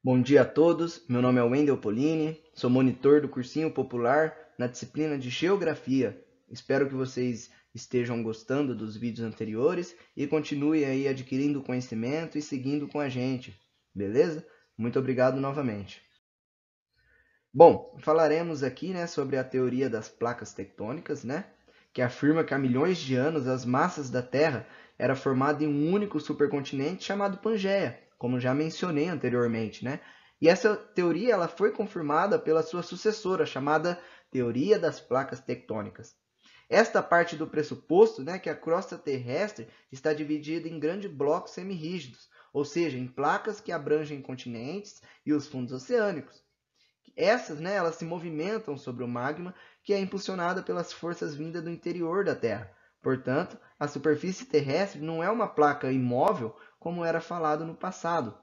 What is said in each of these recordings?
Bom dia a todos, meu nome é Wendel Polini, sou monitor do cursinho popular na disciplina de Geografia. Espero que vocês estejam gostando dos vídeos anteriores e continuem aí adquirindo conhecimento e seguindo com a gente, beleza? Muito obrigado novamente. Bom, falaremos aqui, sobre a teoria das placas tectônicas, que afirma que há milhões de anos as massas da Terra eram formadas em um único supercontinente chamado Pangeia, como já mencionei anteriormente, E essa teoria ela foi confirmada pela sua sucessora, chamada teoria das placas tectônicas. Esta parte do pressuposto, que a crosta terrestre está dividida em grandes blocos semirrígidos, ou seja, em placas que abrangem continentes e os fundos oceânicos. Essas, elas se movimentam sobre o magma, que é impulsionada pelas forças vindas do interior da Terra. Portanto, a superfície terrestre não é uma placa imóvel, como era falado no passado.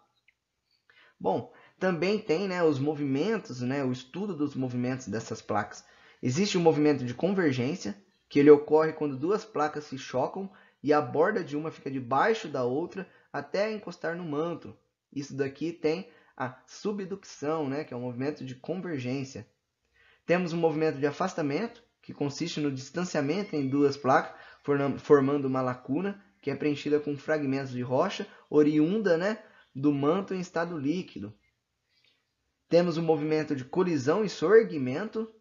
Bom, também tem os movimentos, o estudo dos movimentos dessas placas. Existe o movimento de convergência, que ele ocorre quando duas placas se chocam e a borda de uma fica debaixo da outra até encostar no manto. Isso daqui tem a subducção, que é um movimento de convergência. Temos um movimento de afastamento, que consiste no distanciamento em duas placas, formando uma lacuna, que é preenchida com fragmentos de rocha oriunda do manto em estado líquido. Temos o movimento de colisão e soerguimento,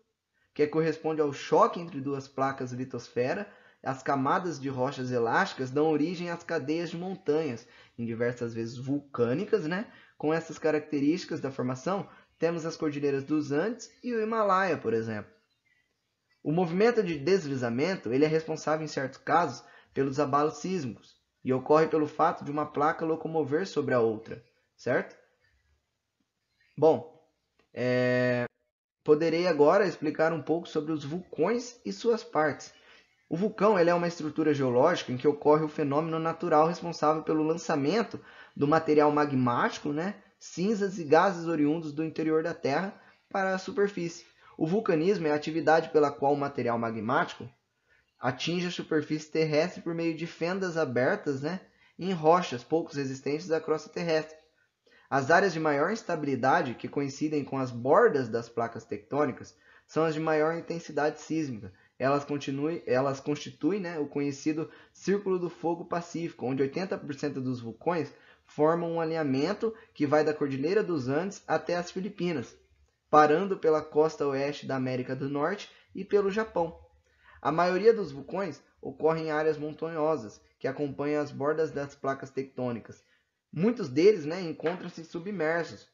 que corresponde ao choque entre duas placas litosfera. As camadas de rochas elásticas dão origem às cadeias de montanhas, em diversas vezes vulcânicas, Com essas características da formação, temos as cordilheiras dos Andes e o Himalaia, por exemplo. O movimento de deslizamento ele é responsável, em certos casos, pelos abalos sísmicos, e ocorre pelo fato de uma placa locomover sobre a outra, certo? Bom, poderei agora explicar um pouco sobre os vulcões e suas partes. O vulcão ele é uma estrutura geológica em que ocorre o fenômeno natural responsável pelo lançamento do material magmático, cinzas e gases oriundos do interior da Terra para a superfície. O vulcanismo é a atividade pela qual o material magmático atinge a superfície terrestre por meio de fendas abertas em rochas pouco resistentes à crosta terrestre. As áreas de maior instabilidade, que coincidem com as bordas das placas tectônicas, são as de maior intensidade sísmica. Elas constituem o conhecido Círculo do Fogo Pacífico, onde 80% dos vulcões formam um alinhamento que vai da Cordilheira dos Andes até as Filipinas, parando pela costa oeste da América do Norte e pelo Japão. A maioria dos vulcões ocorre em áreas montanhosas, que acompanham as bordas das placas tectônicas. Muitos deles encontram-se submersos.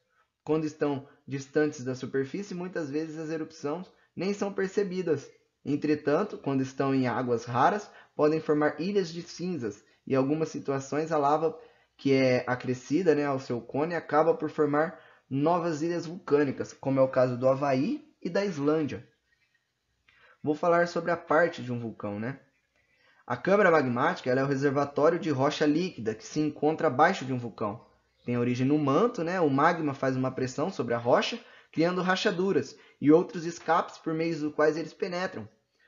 Quando estão distantes da superfície, muitas vezes as erupções nem são percebidas. Entretanto, quando estão em águas raras, podem formar ilhas de cinzas, e em algumas situações a lava que é acrescida ao seu cone acaba por formar novas ilhas vulcânicas, como é o caso do Havaí e da Islândia. Vou falar sobre a parte de um vulcão, A câmara magmática ela é o reservatório de rocha líquida que se encontra abaixo de um vulcão. Tem origem no manto, o magma faz uma pressão sobre a rocha, criando rachaduras e outros escapes por meio dos quais eles penetram.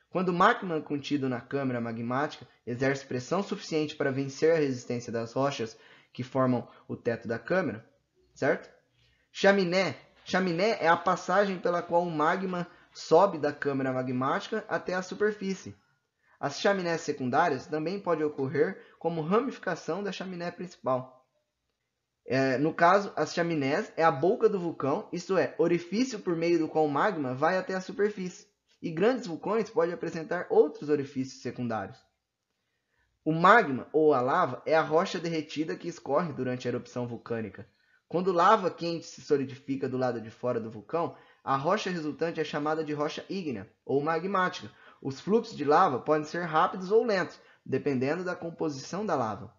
Quando o magma contido na câmara magmática exerce pressão suficiente para vencer a resistência das rochas que formam o teto da câmara, certo? Chaminé. Chaminé é a passagem pela qual o magma sobe da câmara magmática até a superfície. As chaminés secundárias também podem ocorrer como ramificação da chaminé principal. No caso, as chaminés é a boca do vulcão, isto é, orifício por meio do qual o magma vai até a superfície. E grandes vulcões podem apresentar outros orifícios secundários. O magma, ou a lava, é a rocha derretida que escorre durante a erupção vulcânica. Quando lava quente se solidifica do lado de fora do vulcão, a rocha resultante é chamada de rocha ígnea, ou magmática. Os fluxos de lava podem ser rápidos ou lentos, dependendo da composição da lava.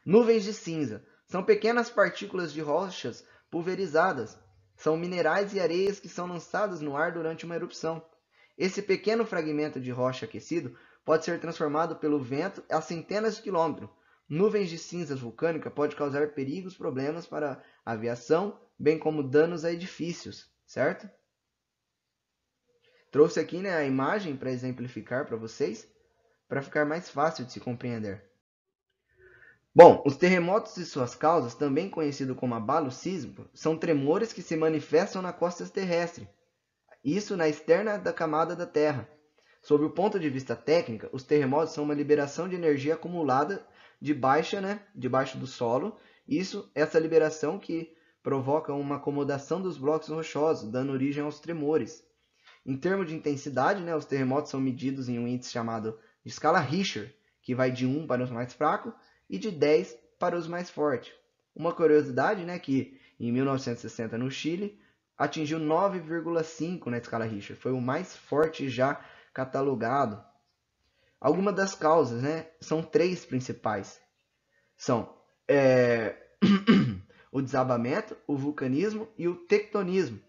Nuvens de cinza são pequenas partículas de rochas pulverizadas. São minerais e areias que são lançadas no ar durante uma erupção. Esse pequeno fragmento de rocha aquecido pode ser transformado pelo vento a centenas de quilômetros. Nuvens de cinzas vulcânicas podem causar problemas para a aviação, bem como danos a edifícios, certo? Trouxe aqui a imagem para exemplificar para vocês, para ficar mais fácil de se compreender. Bom, os terremotos e suas causas, também conhecidos como abalo sísmico, são tremores que se manifestam na costa terrestre, isso na externa da camada da Terra. Sob o ponto de vista técnico, os terremotos são uma liberação de energia acumulada debaixo do solo. Essa liberação que provoca uma acomodação dos blocos rochosos, dando origem aos tremores. Em termos de intensidade, os terremotos são medidos em um índice chamado de escala Richter, que vai de 1 para os mais fracos e de 10 para os mais fortes. Uma curiosidade, que em 1960 no Chile atingiu 9,5 na escala Richter, foi o mais forte já catalogado. Algumas das causas, são 3 principais. São o desabamento, o vulcanismo e o tectonismo.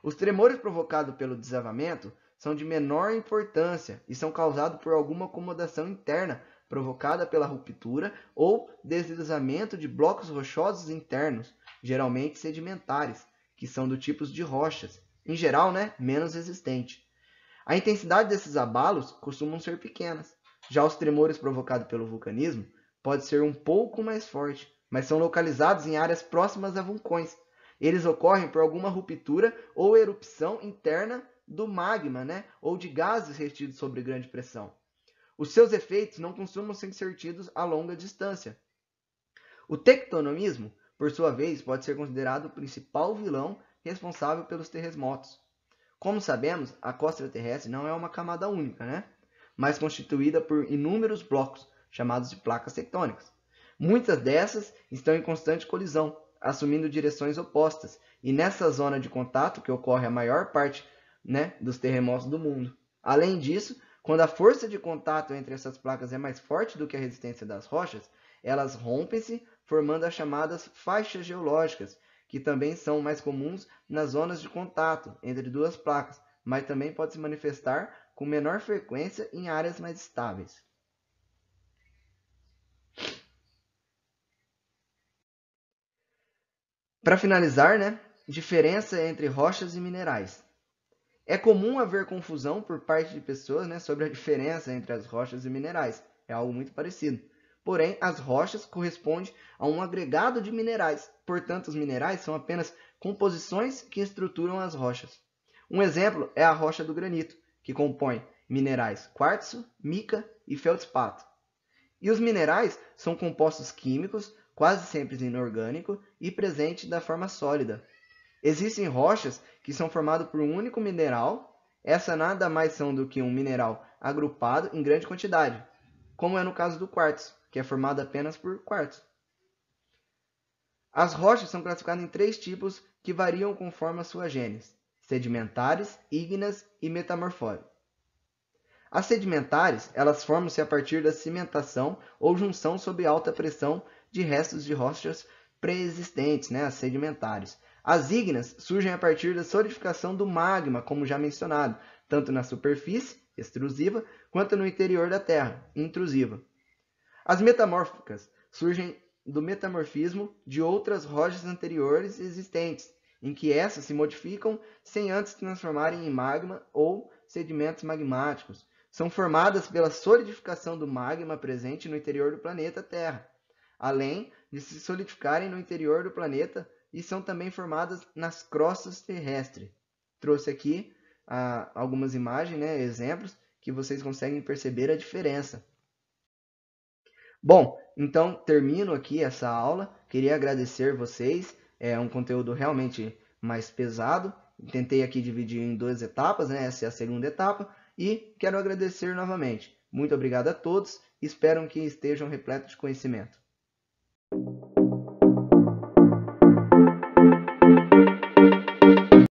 Os tremores provocados pelo desabamento são de menor importância e são causados por alguma acomodação interna provocada pela ruptura ou deslizamento de blocos rochosos internos, geralmente sedimentares, que são do tipo de rochas, em geral, menos resistente. A intensidade desses abalos costumam ser pequenas. Já os tremores provocados pelo vulcanismo podem ser um pouco mais fortes, mas são localizados em áreas próximas a vulcões. Eles ocorrem por alguma ruptura ou erupção interna do magma, ou de gases retidos sob grande pressão. Os seus efeitos não costumam ser sentidos a longa distância. O tectonismo, por sua vez, pode ser considerado o principal vilão responsável pelos terremotos. Como sabemos, a crosta terrestre não é uma camada única, mas constituída por inúmeros blocos, chamados de placas tectônicas. Muitas dessas estão em constante colisão, assumindo direções opostas, e nessa zona de contato que ocorre a maior parte dos terremotos do mundo. Além disso, quando a força de contato entre essas placas é mais forte do que a resistência das rochas, elas rompem-se, formando as chamadas faixas geológicas, que também são mais comuns nas zonas de contato entre duas placas, mas também pode se manifestar com menor frequência em áreas mais estáveis. Para finalizar, diferença entre rochas e minerais. É comum haver confusão por parte de pessoas sobre a diferença entre as rochas e minerais. É algo muito parecido. Porém, as rochas correspondem a um agregado de minerais. Portanto, os minerais são apenas composições que estruturam as rochas. Um exemplo é a rocha do granito, que compõe minerais quartzo, mica e feldspato. E os minerais são compostos químicos, quase sempre inorgânicos, e presentes da forma sólida. Existem rochas que são formadas por um único mineral. Essa nada mais são do que um mineral agrupado em grande quantidade, como é no caso do quartzo, que é formado apenas por quartzo. As rochas são classificadas em 3 tipos que variam conforme a sua gênese: sedimentares, ígneas e metamorfóticas. As sedimentares, elas formam-se a partir da cimentação ou junção sob alta pressão de restos de rochas pré-existentes, as sedimentares. As ígneas surgem a partir da solidificação do magma, como já mencionado, tanto na superfície, extrusiva, quanto no interior da Terra, intrusiva. As metamórficas surgem do metamorfismo de outras rochas anteriores existentes, em que essas se modificam sem antes se transformarem em magma ou sedimentos magmáticos. São formadas pela solidificação do magma presente no interior do planeta Terra, além de se solidificarem no interior do planeta, e são também formadas nas crostas terrestres. Trouxe aqui algumas imagens, exemplos, que vocês conseguem perceber a diferença. Bom, então termino aqui essa aula. Queria agradecer vocês. É um conteúdo realmente mais pesado. Tentei aqui dividir em 2 etapas, essa é a segunda etapa. E quero agradecer novamente. Muito obrigado a todos. Espero que estejam repletos de conhecimento.